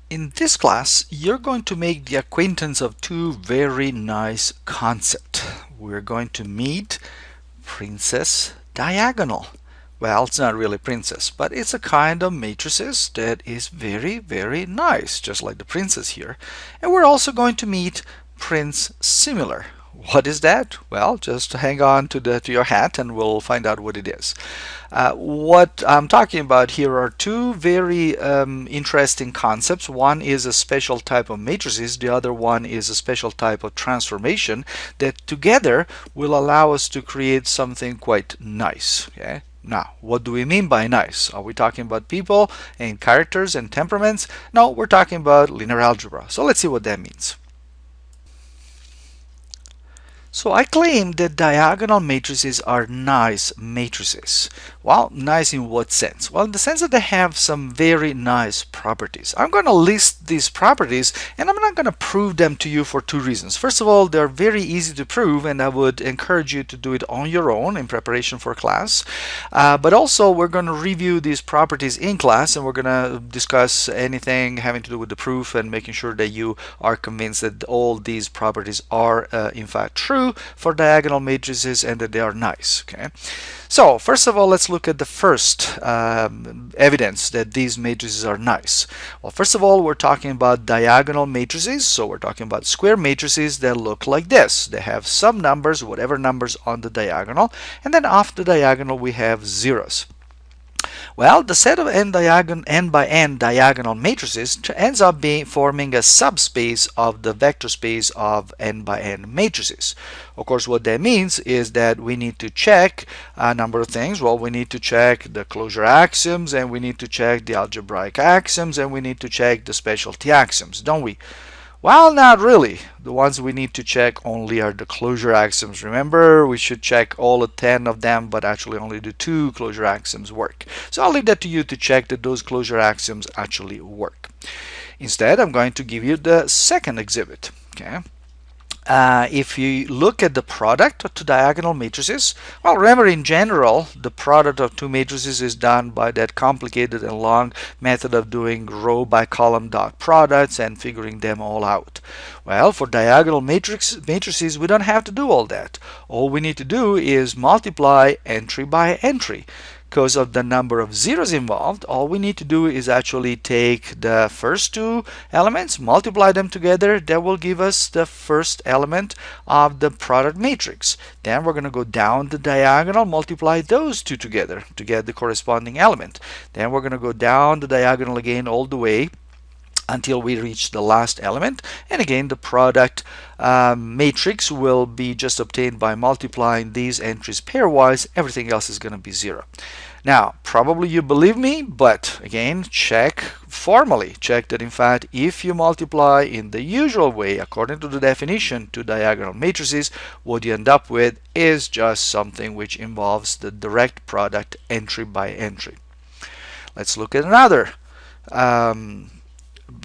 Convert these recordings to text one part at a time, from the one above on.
In this class, you're going to make the acquaintance of two very nice concepts. We're going to meet princess diagonal. Well, it's not really princess, but it's a kind of matrices that is very, very nice, just like the princess here. And we're also going to meet prince similar. What is that? Well, just hang on to your hat and we'll find out what it is. What I'm talking about here are two very interesting concepts. One is a special type of matrices, the other one is a special type of transformation that together will allow us to create something quite nice. Okay? Now, what do we mean by nice? Are we talking about people and characters and temperaments? No, we're talking about linear algebra. So let's see what that means. So I claim that diagonal matrices are nice matrices. Well, nice in what sense? Well, in the sense that they have some very nice properties. I'm going to list these properties and I'm not going to prove them to you for two reasons. First of all, they're very easy to prove and I would encourage you to do it on your own in preparation for class. But also we're going to review these properties in class and we're going to discuss anything having to do with the proof and making sure that you are convinced that all these properties are in fact true for diagonal matrices and that they are nice. Okay, so first of all, let's look at the first evidence that these matrices are nice. Well, first of all, we're talking about diagonal matrices, so we're talking about square matrices that look like this. They have some numbers, whatever numbers on the diagonal, and then off the diagonal we have zeros. Well, the set of n by n diagonal matrices ends up forming a subspace of the vector space of n by n matrices. Of course, what that means is that we need to check a number of things. Well, we need to check the closure axioms, and we need to check the algebraic axioms, and we need to check the specialty axioms, don't we? Well, not really. The ones we need to check only are the closure axioms. Remember, we should check all 10 of them, but actually only the 2 closure axioms work. So I'll leave that to you to check that those closure axioms actually work. Instead, I'm going to give you the second exhibit. Okay. If you look at the product of two diagonal matrices, well, remember in general, the product of two matrices is done by that complicated and long method of doing row by column dot products and figuring them all out. Well, for diagonal matrices, we don't have to do all that. All we need to do is multiply entry by entry. Because of the number of zeros involved, all we need to do is actually take the first two elements, multiply them together. That will give us the first element of the product matrix. Then we're going to go down the diagonal, multiply those two together to get the corresponding element. Then we're going to go down the diagonal again all the way until we reach the last element, and again the product matrix will be just obtained by multiplying these entries pairwise. Everything else is going to be 0. Now, probably you believe me, but again, check formally. Check that in fact, if you multiply in the usual way, according to the definition, two diagonal matrices, what you end up with is just something which involves the direct product entry by entry. Let's look at another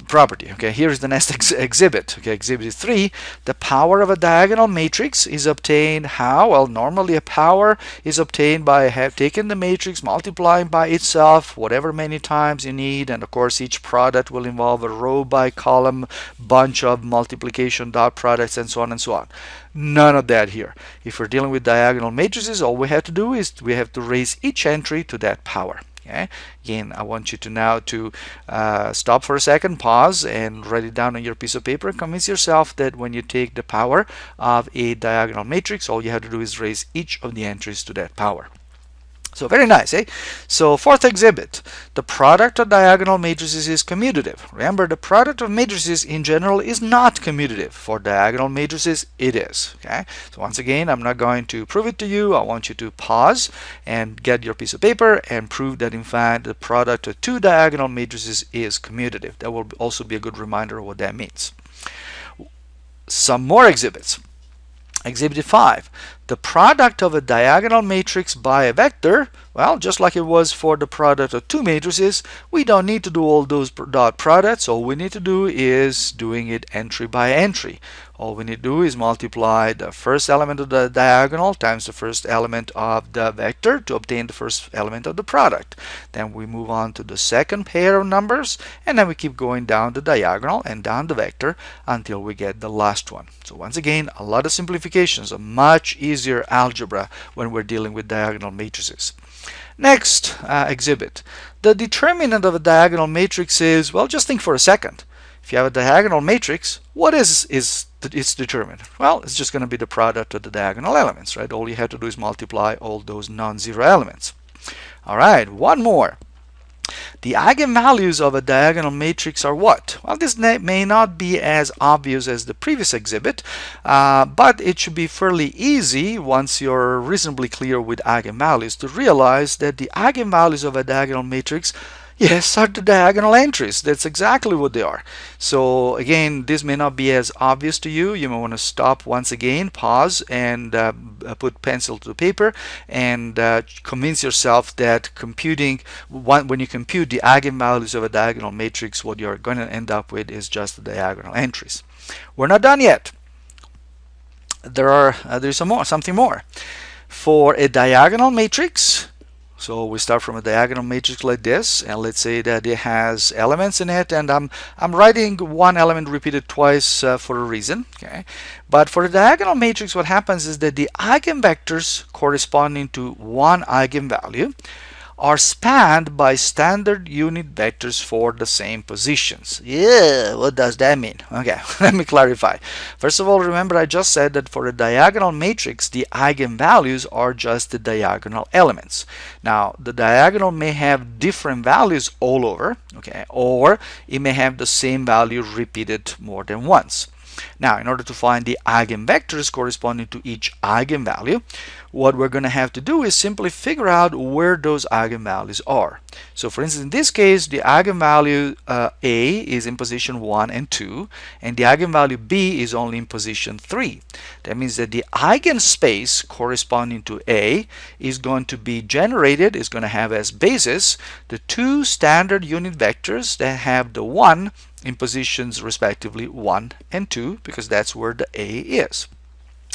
property. Okay, here's the next exhibit. Okay, exhibit 3. The power of a diagonal matrix is obtained how? Well, normally a power is obtained by taking the matrix, multiplying by itself whatever many times you need, and of course each product will involve a row by column bunch of multiplication dot products and so on and so on. None of that here. If we're dealing with diagonal matrices, all we have to do is we have to raise each entry to that power. Okay. Again, I want you to now to stop for a second, pause, and write it down on your piece of paper and convince yourself that when you take the power of a diagonal matrix, all you have to do is raise each of the entries to that power. So very nice, eh? So fourth exhibit, the product of diagonal matrices is commutative. Remember, the product of matrices in general is not commutative. For diagonal matrices, it is. Okay. So once again, I'm not going to prove it to you. I want you to pause and get your piece of paper and prove that in fact the product of two diagonal matrices is commutative. That will also be a good reminder of what that means. Some more exhibits. Exhibit 5. The product of a diagonal matrix by a vector, well, just like it was for the product of two matrices, we don't need to do all those dot products. All we need to do is doing it entry by entry. All we need to do is multiply the first element of the diagonal times the first element of the vector to obtain the first element of the product. Then we move on to the second pair of numbers, and then we keep going down the diagonal and down the vector until we get the last one. So once again, a lot of simplifications, a much easier algebra when we're dealing with diagonal matrices. Next exhibit. The determinant of a diagonal matrix is, well, just think for a second. If you have a diagonal matrix, what is its determinant? Well, it's just going to be the product of the diagonal elements, right? All you have to do is multiply all those non-zero elements. All right, one more. The eigenvalues of a diagonal matrix are what? Well, this may not be as obvious as the previous exhibit, but it should be fairly easy once you're reasonably clear with eigenvalues to realize that the eigenvalues of a diagonal matrix, yes, are the diagonal entries. That's exactly what they are. So again, this may not be as obvious to you. You may want to stop once again, pause, and put pencil to paper and convince yourself that when you compute the eigenvalues of a diagonal matrix, what you're going to end up with is just the diagonal entries. We're not done yet. There's something more. For a diagonal matrix, so we start from a diagonal matrix like this, and let's say that it has elements in it, and I'm writing one element repeated twice for a reason. Okay, but for a diagonal matrix, what happens is that the eigenvectors corresponding to one eigenvalue are spanned by standard unit vectors for the same positions. Yeah, what does that mean? Okay, let me clarify. First of all, remember I just said that for a diagonal matrix, the eigenvalues are just the diagonal elements. Now, the diagonal may have different values all over, okay, or it may have the same value repeated more than once. Now, in order to find the eigenvectors corresponding to each eigenvalue, what we're going to have to do is simply figure out where those eigenvalues are. So for instance, in this case, the eigenvalue A is in position 1 and 2, and the eigenvalue B is only in position 3. That means that the eigenspace corresponding to A is going to be generated, is going to have as basis the two standard unit vectors that have the 1 in positions respectively 1 and 2, because that's where the A is.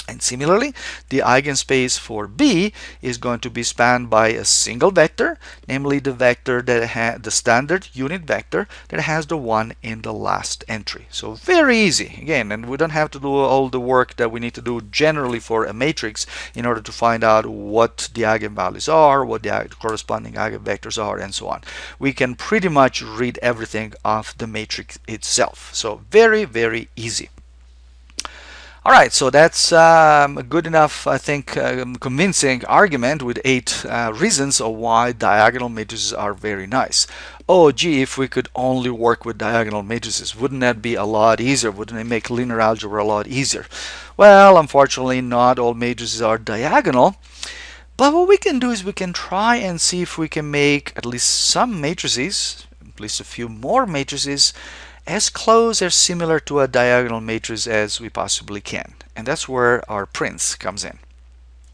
And similarly, the eigenspace for B is going to be spanned by a single vector, namely the vector that the standard unit vector that has the 1 in the last entry. So very easy again, and we don't have to do all the work that we need to do generally for a matrix in order to find out what the eigenvalues are, what the corresponding eigenvectors are, and so on. We can pretty much read everything off the matrix itself. So very, very easy. All right, so that's a good enough, I think, convincing argument with 8 reasons of why diagonal matrices are very nice. Oh, gee, if we could only work with diagonal matrices, wouldn't that be a lot easier? Wouldn't it make linear algebra a lot easier? Well, unfortunately, not all matrices are diagonal. But what we can do is we can try and see if we can make at least some matrices, at least a few more matrices, as close or similar to a diagonal matrix as we possibly can. And that's where our prince comes in.